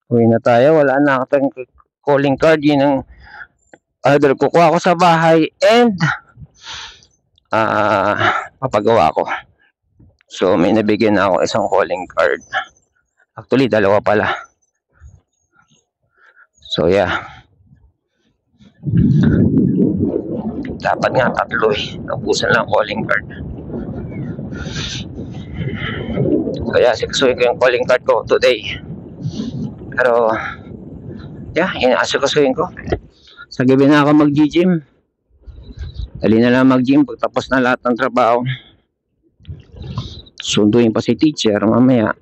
Uwi na tayo. Wala na akong calling card. Yun ang order. Kukuha ko sa bahay and papagawa ko. So may nabigyan na ako isang calling card. Actually, dalawa pala. So yeah. Dapat nga tatlo eh. Naubusan lang calling card. So yeah, sikasuhin ko yung calling card ko today. Pero yeah, inaasikusuhin ko. Sa gabi na ako mag-gym. Dali na lang mag-gym pagtapos na lahat ng trabaho. Sunduin pa si teacher mamaya.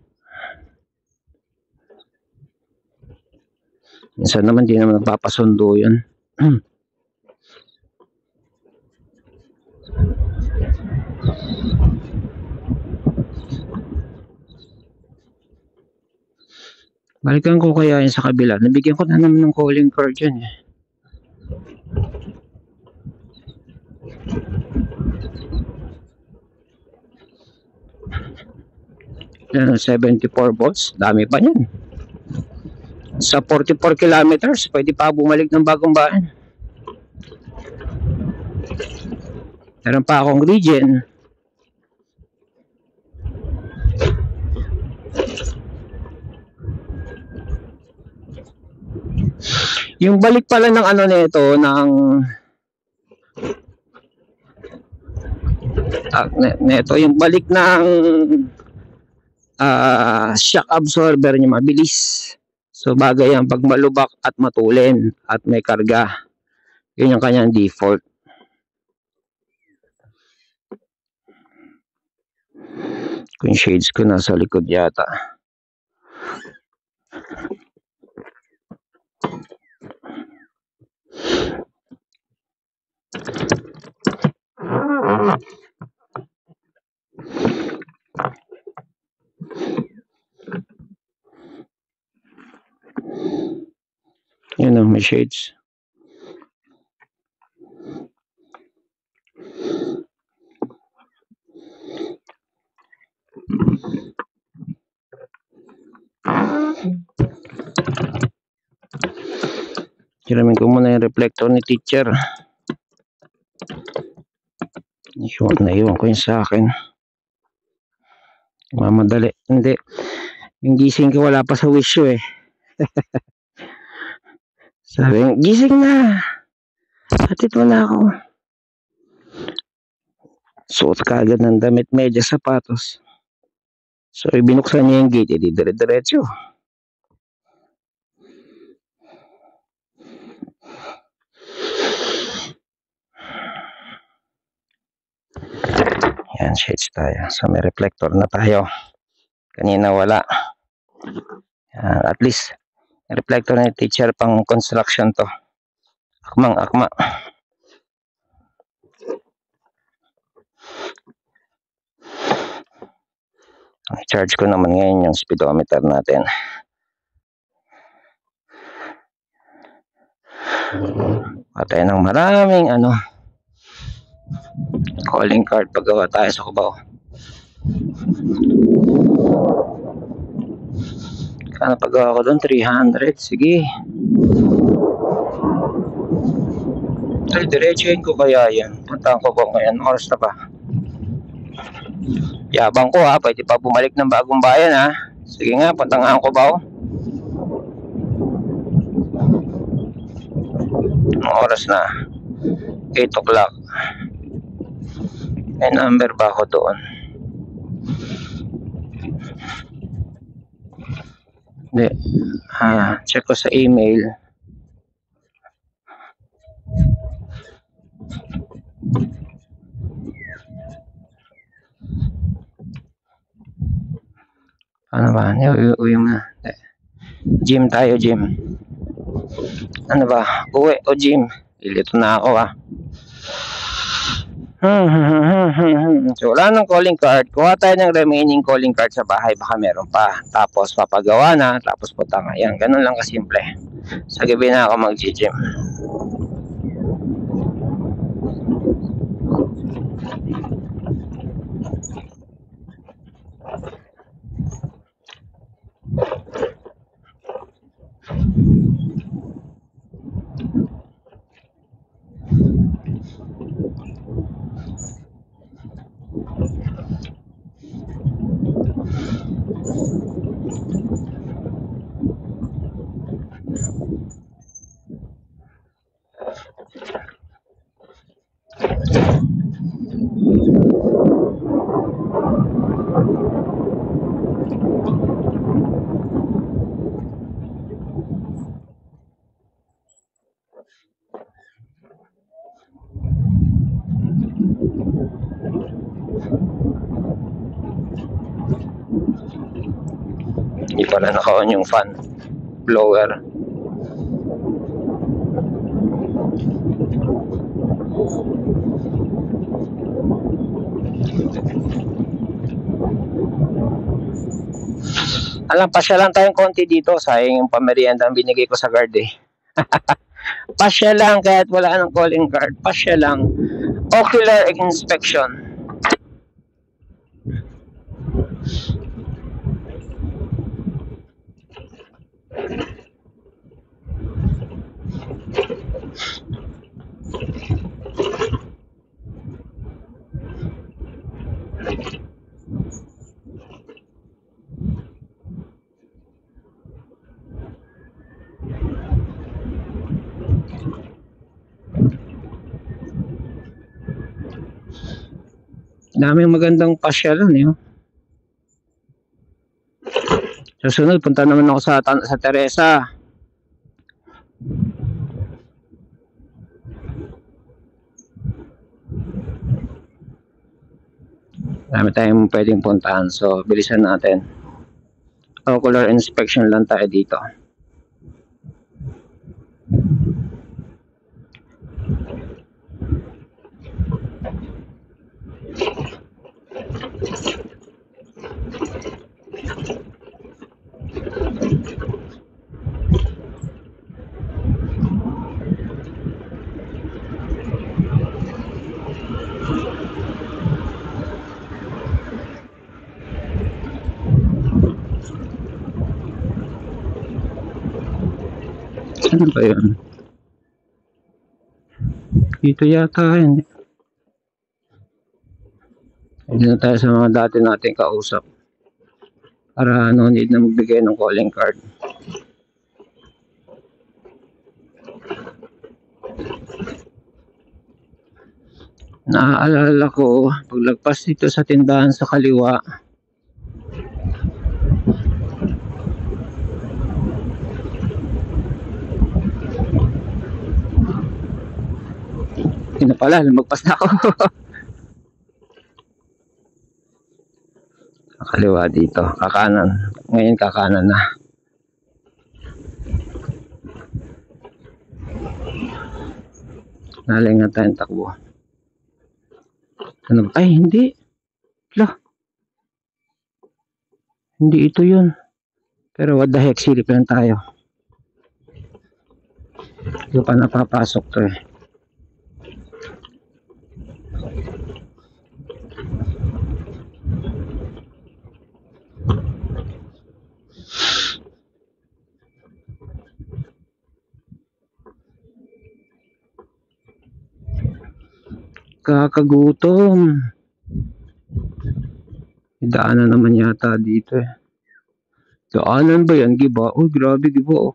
Minsan naman di naman nagpapasundo yun. Balikan ko kaya yun sa kabila. Nabigyan ko na naman ng calling card yun eh. Yan, 74 volts. Dami pa yan. Sa 44 kilometers, pwede pa bumalik ng Bagong Bayan. Meron pa akong regen. Yung balik pala ng ano nito ng neto yung balik ng shock absorber niya mabilis. So bagay yan pag malubak at matulin at may karga. Yun yung kanyang default. Kung shades ko nasa likod yata. Yun ang may shades. Hiramin ko muna yung reflector ni teacher. Naiwan ko yung sa akin. Mamadali. Hindi. Yung gising ko wala pa sa wisyo eh. Sabi, gising na. Hatid mo na ako. Suot ka agad ng damit, medyas, sapatos. So, binuksan niya yung gate. Edi dire-diretso. Yan, shades tayo. So, may reflector na tayo. Kanina wala. Yan, at least, reflector na teacher pang construction to. Akmang. Charge ko naman ngayon yung speedometer natin. Patay ng maraming calling card paggawa tayo sa Cubao. Kano paggawa ko doon? 300. Sige. Diretsuhin ko kaya yan. Puntahan ko ba ngayon? Oras na ba? Yabang ko ha. Pwede pa bumalik ng Bagong Bayan ha. Sige nga, puntahan ko ba? Oras na. 8 o'clock. May number ba ako doon? Hindi. Check ko sa email. Ano ba? Uwi mo na. Gym tayo, gym. Ano ba? Uwi o gym? Ilito na ako So wala ng calling card. Kuha tayo ng remaining calling card sa bahay. Baka meron pa. Tapos papagawa na. Tapos punta nga. Yan. Ganun lang kasimple. Sa gabi na ako mag-gym. Hindi pala naka-on yung fan blower. Alam, pasya lang tayong konti dito. Sayang yung pamerienda ang binigay ko sa guard eh. Pasya lang kahit wala ng calling card. Pasya lang. Ocular inspection. Daming magandang pasyalan eh. Susunod, punta naman ako sa Teresa. Dami tayong pwedeng puntahan. So, bilisan natin. Ocular inspection lang tayo dito. Ano ba yun? Dito yata yun. Hindi na tayo sa mga dati nating kausap. Para no need na magbigay ng calling card. Naaalala ko, paglagpas dito sa tindahan sa kaliwa, yun na pala, lumagpas na ako. Kaliwa dito, kakanan. Ngayon kakanan na. Naling na tayong takbo. Ano? Ay, hindi. Lah. Hindi ito yun. Pero what the heck, silip lang tayo. Hindi pa napapasok to eh. Kakagutom. Daanan naman yata dito eh. Daanan ba yan? Giba? Uy, grabe giba oh.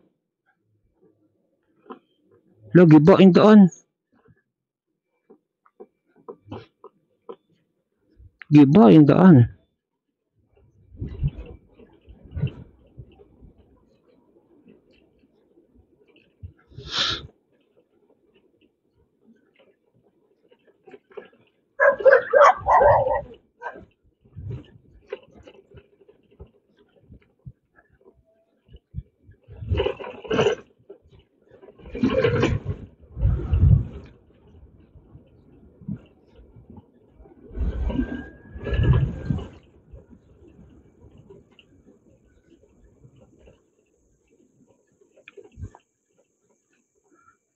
Lo, giba yung daan. Giba yung daan.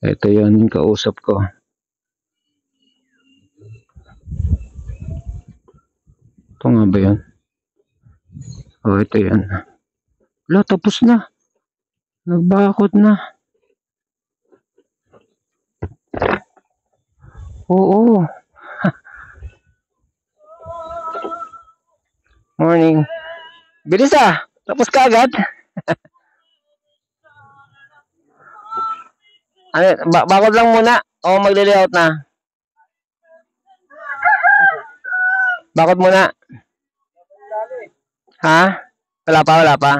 Ito yun, kausap ko. Ito nga ba yun? Oh, ito yan. Wala, tapos na. Nagbakot na. Oo. Morning. Bilis ah. Tapos ka agad. Ano, bakod lang muna. O magle-layout na. Bakod muna. Ha? Wala pa, wala pa.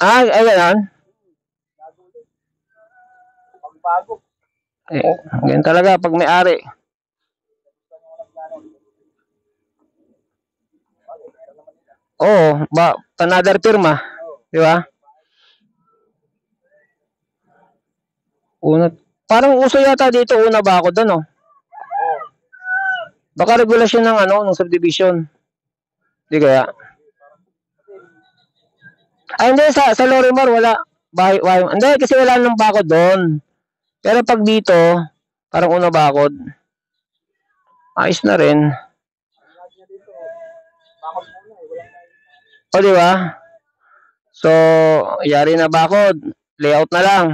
Ah, ay, gano'n? Pagbago. Ganyan talaga pag may-ari. Oo, another firma. Di ba? Parang uso yata dito una ba ako doon, oh. Baka regulasyon ng subdivision. Di kaya? Ay, hindi, sa Lorimar, wala. Hindi, kasi wala nang bakod doon. Pero pag dito, parang una bakod. Ayos na rin. O, di ba? So, yari na bakod. Layout na lang.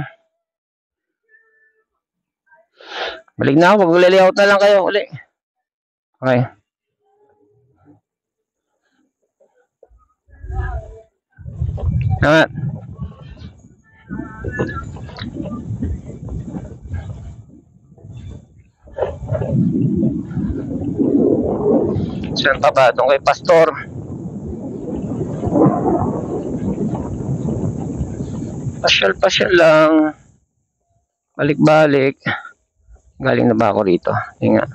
Balik na ako. Mag-layout na lang kayo uli. Okay. Tama. Saan pa ba? Doon kay Pastor. Pasyal lang. Balik-balik. Galing na ba ako rito? Hinga.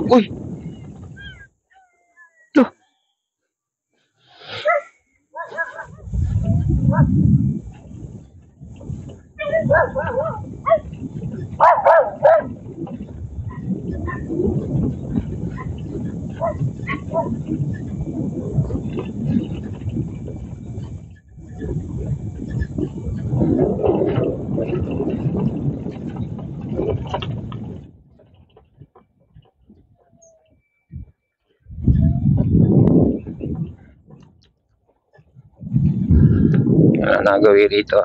Uy! Loh! Wala na gawin rito.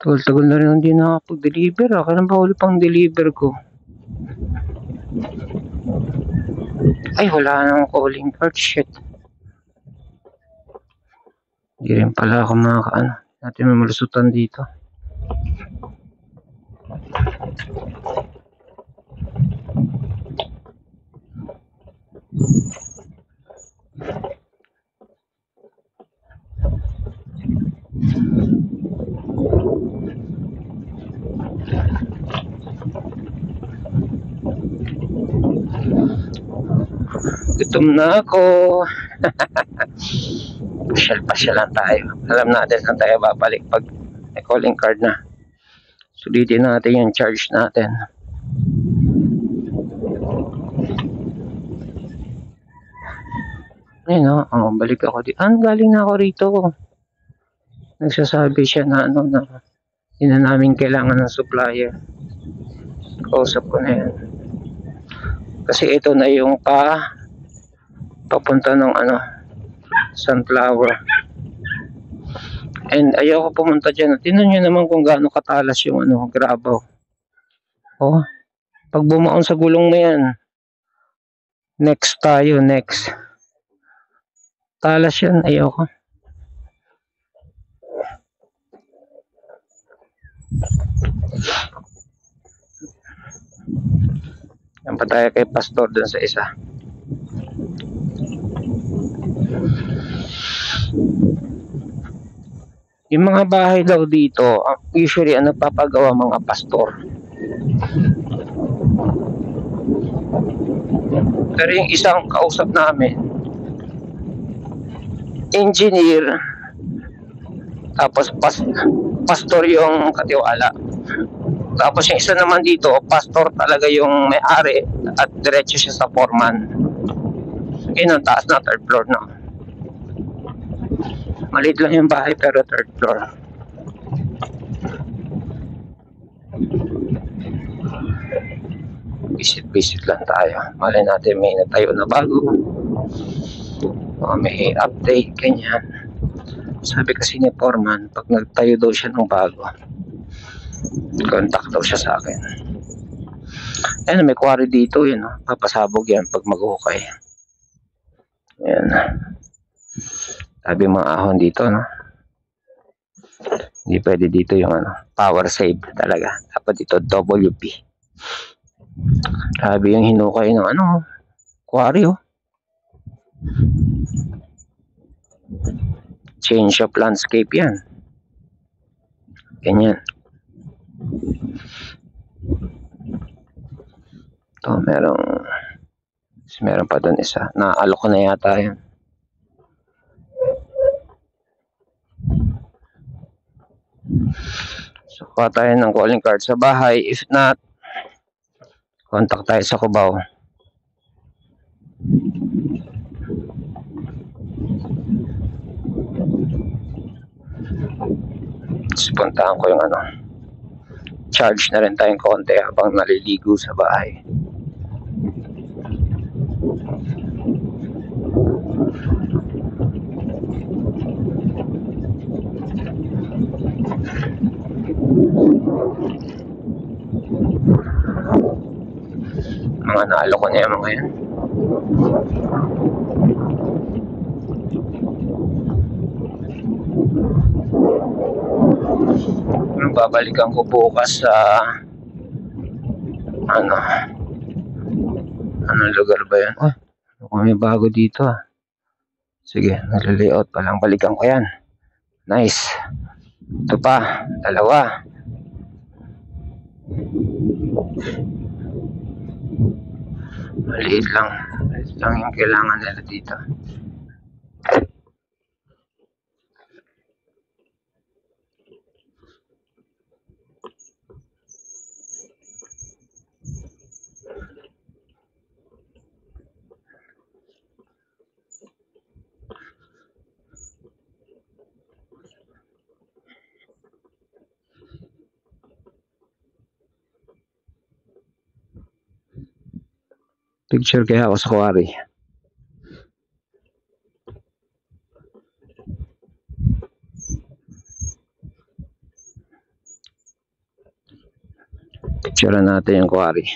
Tagal na rin hindi nakapag-deliver. Kailan ba huli pang deliver ko? Ay, wala nang calling card. Shit. Hindi rin pala ako makakaano. Natin may malusutan dito. Gutom na ako. Pasyal-pasyalan tayo. Alam natin saan tayo babalik pag may calling card na. Sulitin natin yung charge natin. Ayun, balik ako dito. Galing na ako rito. Nagsasabi siya na hindi na namin kailangan ng supplier. Kausap ko na yan. Kasi ito na yung papunta ng Sunflower. And ayoko pumunta dyan. Tingnan nyo naman kung gaano katalas yung grabaw. Oh, pag bumaon sa gulong mo yan, next tayo, next. Talas yan, ayoko. Yan pa tayo kay Pastor dun sa isa. Yung mga bahay daw dito, usually papagawa mga pastor. Pero yung isang kausap namin, engineer, tapos pastor yung katiwala. Tapos yung isa naman dito, pastor talaga yung may-ari at diretso siya sa foreman. Yun ang taas na, third floor na. Maliit lang yung bahay pero third floor. Visit lang tayo. Malay natin may natayo na bago. May update, ganyan. Sabi kasi ni foreman, pag nagtayo daw siya ng bago, contact daw siya sa akin. Ayan, may quarry dito, yun. Papasabog yan pag mag-hukay. Ayan. Sabi mga ahon dito, no? Hindi pwede dito yung power save talaga. Dapat dito WP. Sabi yung hinukay ng quarry, oh. Change of landscape yan. Ganyan. Ito, meron pa doon isa. Naalok ko na yata yan. So, kuha tayo ng calling card sa bahay. If not, contact tayo sa Cubao. Puntahan ko yung charge na rin tayong konti habang naliligo sa bahay. Mga naalo ko na yung mga yan. Babalikan ko bukas sa anong lugar ba yan? May bago dito. Sige, nalalayout pa lang. Balikan ko yan. Nice. Ito pa, dalawa. Maliit lang yung kailangan nila dito. Picture kaya ako sa quarry. Picture natin yung quarry.